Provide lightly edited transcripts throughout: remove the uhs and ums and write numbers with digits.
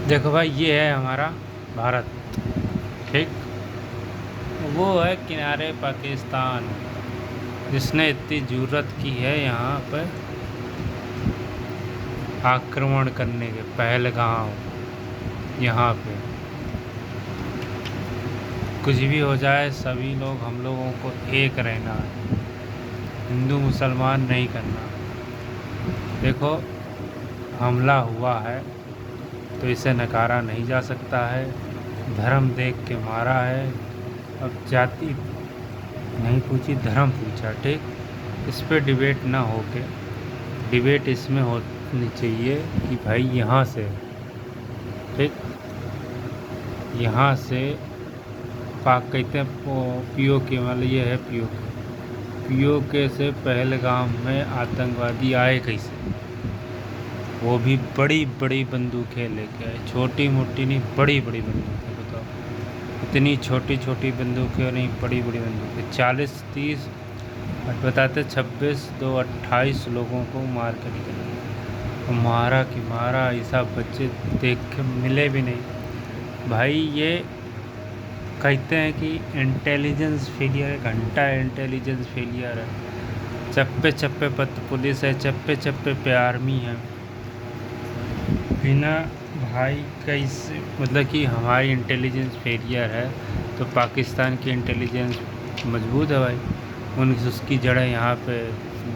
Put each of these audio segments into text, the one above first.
देखो भाई, ये है हमारा भारत। ठीक। वो है किनारे पाकिस्तान, जिसने इतनी जरूरत की है यहाँ पर आक्रमण करने के। पहलगाम, यहाँ पे कुछ भी हो जाए, सभी लोग हम लोगों को एक रहना है, हिंदू मुसलमान नहीं करना। देखो, हमला हुआ है तो इसे नकारा नहीं जा सकता है। धर्म देख के मारा है। अब जाति नहीं पूछी, धर्म पूछा। ठीक। इस पे डिबेट ना होके, डिबेट इसमें होनी चाहिए कि भाई यहाँ से, ठीक, यहाँ से पाक कहते हैं पीओके, मतलब ये है पीओके। पीओके से पहलगाम में आतंकवादी आए कैसे? वो भी बड़ी बड़ी बंदूकें लेके आए, छोटी मोटी नहीं, बड़ी बड़ी बंदूकें। बताओ, इतनी छोटी छोटी बंदूकें नहीं, बड़ी बड़ी बंदूकें। 40-30 बताते, 26-2-28 लोगों को मार कर निकल गए। और मारा कि मारा, ऐसा बच्चे देख के मिले भी नहीं भाई। ये कहते हैं कि इंटेलिजेंस फेलियर है, घंटा इंटेलिजेंस फेलियर है। चप्पे चप्पे पर पुलिस है, चप्पे चप्पे पे आर्मी है। बिना भाई कैसे, मतलब कि हमारी इंटेलिजेंस फेलियर है तो पाकिस्तान की इंटेलिजेंस मजबूत है भाई। उसकी जड़ें यहाँ पे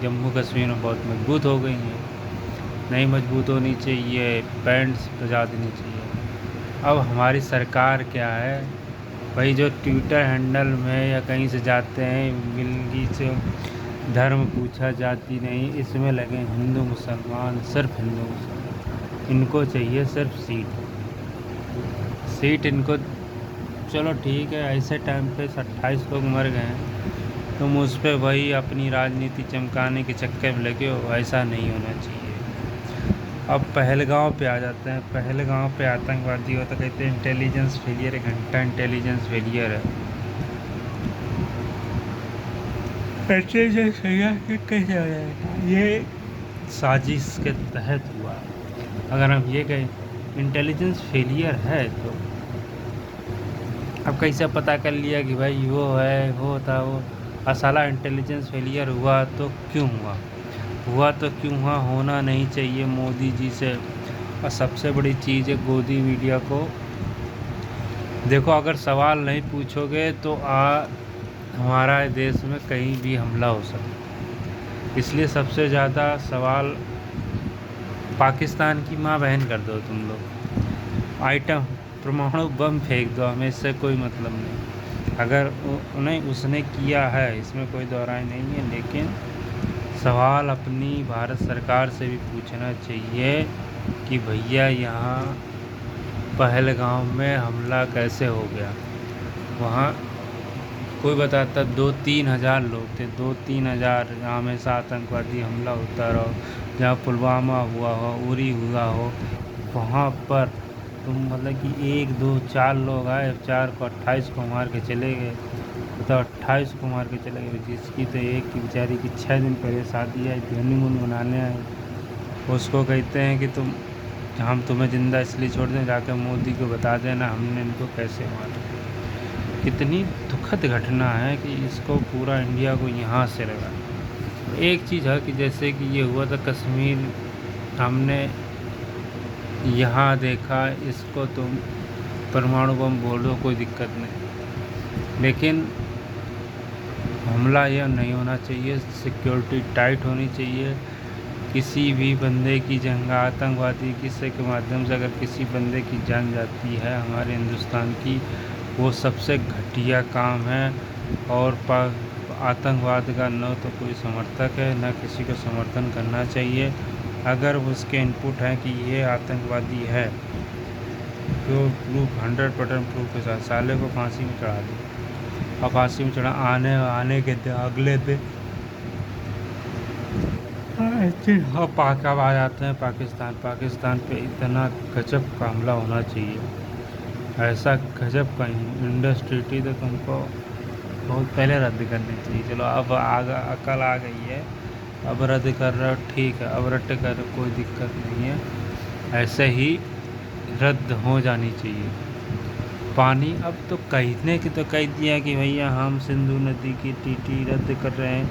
जम्मू कश्मीर में बहुत मजबूत हो गई हैं। नहीं मजबूत होनी चाहिए, बैंड्स बजा देनी चाहिए। अब हमारी सरकार क्या है भाई, जो ट्विटर हैंडल में या कहीं से जाते हैं, मिलगी से धर्म पूछा, जाति नहीं, इसमें लगे हिंदू मुसलमान, सिर्फ हिंदू मुसलमान। इनको चाहिए सिर्फ सीट, सीट इनको। चलो ठीक है, ऐसे टाइम पे 28 लोग मर गए हैं, तुम उस पर वही अपनी राजनीति चमकाने के चक्कर में लगे हो। ऐसा नहीं होना चाहिए। अब पहलगांव पे आ जाते हैं। पहलगांव पे आतंकवादी हो तो कहते हैं इंटेलिजेंस फेलियर है, घंटा इंटेलिजेंस फेलियर है। इंटेलिजेंस फेलियर कैसे हो जाएगा? ये साजिश के तहत हुआ। अगर हम ये कहें इंटेलिजेंस फेलियर है तो अब कैसे पता कर लिया कि भाई वो है, वो था वो? असला इंटेलिजेंस फेलियर हुआ तो क्यों हुआ? हुआ तो क्यों हुआ? होना नहीं चाहिए मोदी जी से। और सबसे बड़ी चीज़ है गोदी मीडिया को। देखो, अगर सवाल नहीं पूछोगे तो हमारा देश में कहीं भी हमला हो सकता है। इसलिए सबसे ज़्यादा सवाल पाकिस्तान की माँ बहन कर दो तुम लोग। आइटम परमाणु बम फेंक दो, हमें इससे कोई मतलब नहीं। अगर उन्हें उसने किया है, इसमें कोई दोहराई नहीं है, लेकिन सवाल अपनी भारत सरकार से भी पूछना चाहिए कि भैया यहाँ पहलगाम में हमला कैसे हो गया? वहाँ कोई बताता 2-3 हज़ार लोग थे, 2-3 हज़ार। हमेशा आतंकवादी हमला होता रहो, जहाँ पुलवामा हुआ हो, उरी हुआ हो, वहाँ पर तुम मतलब कि 1-2-4 लोग आए, 4 को 28 को मार के चले गए। तो 28 को मार के चले गए, जिसकी तो एक की बेचारी की 6 दिन पहले शादी आई थी, हनीमून मनाने आए। उसको कहते हैं कि हम तुम्हें ज़िंदा इसलिए छोड़ दें, जाकर मोदी को बता देना हमने इनको कैसे मारा। कितनी दुखद घटना है कि इसको पूरा इंडिया को यहाँ से लगा। एक चीज़ है कि जैसे कि ये हुआ था कश्मीर, हमने यहाँ देखा, इसको तुम परमाणु बम बोल दो, कोई दिक्कत नहीं, लेकिन हमला यह नहीं होना चाहिए। सिक्योरिटी टाइट होनी चाहिए। किसी भी बंदे की जंग, आतंकवादी किसी के माध्यम से अगर किसी बंदे की जान जाती है हमारे हिंदुस्तान की, वो सबसे घटिया काम है। और आतंकवाद का न तो कोई समर्थक है, न किसी को समर्थन करना चाहिए। अगर उसके इनपुट हैं कि ये आतंकवादी है तो प्रूफ, 100% प्रूफ के साथ साले को फांसी में चढ़ा दो। और फांसी में चढ़ा आने के अगले दिन और कब आ जाते हैं पाकिस्तान। पाकिस्तान पे इतना गजब का हमला होना चाहिए, ऐसा गजब का इंडस ट्रीटी तो तुमको बहुत पहले रद्द करनी चाहिए। चलो अब अकल आ गई है, अब रद्द कर रहे हो, ठीक है, अब रद्द कर, कोई दिक्कत नहीं है। ऐसे ही रद्द हो जानी चाहिए। पानी अब तो कहने की तो कह दिया कि भैया हम सिंधु नदी की टीटी रद्द कर रहे हैं।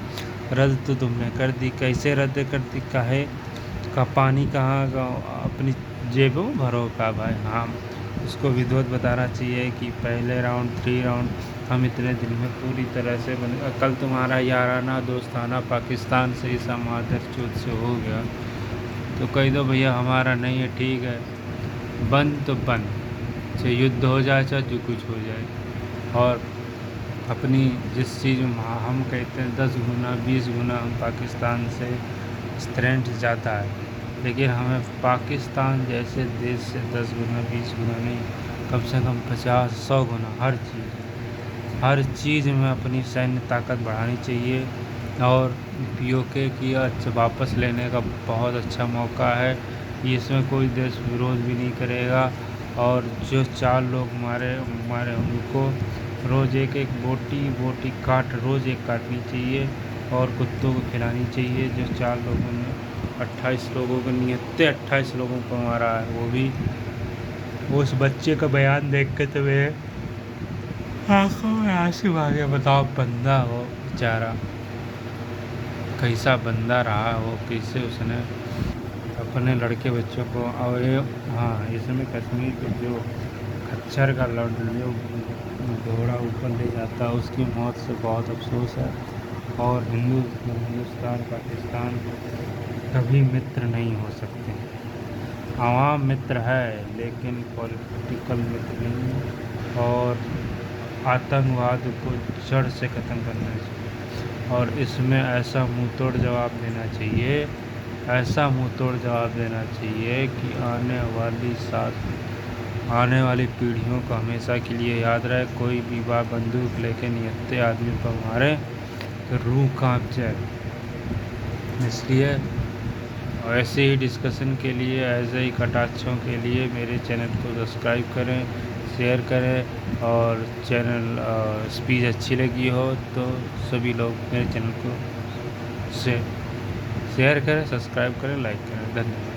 रद्द तो तुमने कर दी, कैसे रद्द कर दी? काहे का पानी कहाँ अपनी जेबों में भरो का भाई? हाँ, उसको विधिवत बताना चाहिए कि पहले राउंड 3 राउंड हम इतने दिन में पूरी तरह से बने। कल तुम्हारा याराना दोस्ताना पाकिस्तान से इस मादरचोद से हो गया तो कह दो भैया हमारा नहीं है, ठीक है, बंद तो बंद, चाहे युद्ध हो जाए चाहे जो कुछ हो जाए। और अपनी जिस चीज़ में हम कहते हैं 10 गुना 20 गुना हम पाकिस्तान से स्ट्रेंथ ज़्यादा है, लेकिन हमें पाकिस्तान जैसे देश से 10 गुना 20 गुना नहीं, कम से कम 50-100 गुना हर चीज़ में अपनी सैन्य ताकत बढ़ानी चाहिए। और पीओके की वापस लेने का बहुत अच्छा मौका है, इसमें कोई देश विरोध भी नहीं करेगा। और जो 4 लोग मारे उनको रोज़ एक एक बोटी रोज़ एक काटनी चाहिए और कुत्तों को खिलानी चाहिए। जो 4 लोगों ने 28 लोगों को नियत्ते 28 लोगों को मारा है, वो भी उस बच्चे का बयान देख के तो मेरे आंखों में आंसू आ गए। बताओ, बंदा हो बेचारा, कैसा बंदा रहा हो, कैसे उसने अपने लड़के बच्चों को। और ये हाँ, इसमें कश्मीर के जो खच्चर का जो घोड़ा ऊपर ले जाता है उसकी मौत से बहुत अफसोस है। और हिंदुस्तान पाकिस्तान कभी मित्र नहीं हो सकते। आवाम मित्र है लेकिन पॉलिटिकल मित्र नहीं। और आतंकवाद को जड़ से ख़त्म करना चाहिए और इसमें ऐसा मुंह तोड़ जवाब देना चाहिए, ऐसा मुंह तोड़ जवाब देना चाहिए कि आने वाली पीढ़ियों को हमेशा के लिए याद रहे। कोई भी बंदूक लेके निहत्ते आदमी को मारे तो रूह कांप जाए। इसलिए ऐसे ही डिस्कशन के लिए, ऐसे ही कटाक्षों के लिए मेरे चैनल को सब्सक्राइब करें, शेयर करें। और चैनल स्पीच अच्छी लगी हो तो सभी लोग मेरे चैनल को शेयर करें, सब्सक्राइब करें, लाइक करें। धन्यवाद।